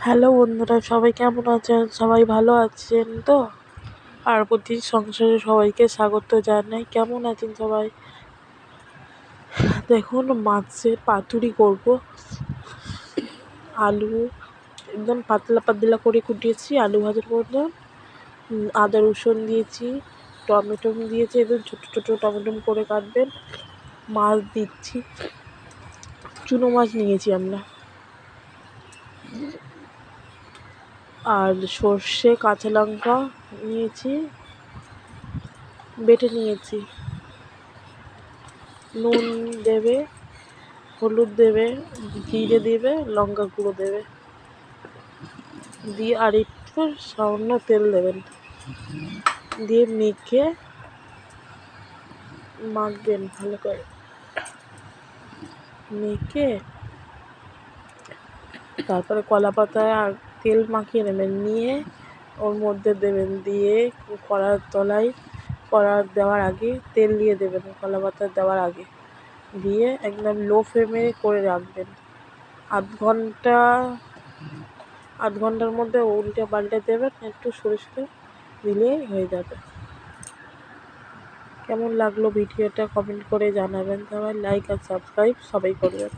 Hello বন্ধুরা, সবাই কেমন আছেন? সবাই ভালো আছেন তো? পার্বতীর সংসারে সবাইকে স্বাগত জানাই। কেমন আছেন সবাই? দেখুন, মাছের পাতুরি করব। আলু একদম পাতলা পাতলা করে কুটিয়েছি, আলু ভাজার মতো। আদা রসুন দিয়েছি, টমেটো দিয়েছি, একদম ছোটো ছোটো টমেটো করে কাটবেন। মাছ দিচ্ছি, চুনো মাছ নিয়েছি আমরা। আর সর্ষে কাঁচা লঙ্কা নিয়েছি, বেটে নিয়েছি। নুন দেবে, হলুদ দেবে, জিরে দেবে, লঙ্কা গুঁড়ো দেবে, দিয়ে আর একটু সামান্য তেল দেবেন, দিয়ে মেখে মাখবেন ভালো করে। মেখে তারপরে কলা পাতায় আর তেল মাখিয়ে নেবেন, নিয়ে ওর মধ্যে দেবেন, দিয়ে কড়ার তলায় কড়া দেওয়ার আগে তেল দিয়ে দেবেন, কলা পাতা দেওয়ার আগে দিয়ে একদম লো ফ্লেমে করে রাখবেন। আধ ঘন্টার মধ্যে উল্টে পাল্টে দেবেন, একটু সরিষা দিলেই হয়ে যাবে। কেমন লাগলো ভিডিওটা কমেন্ট করে জানাবেন। সবাই লাইক আর সাবস্ক্রাইব সবাই করবেন।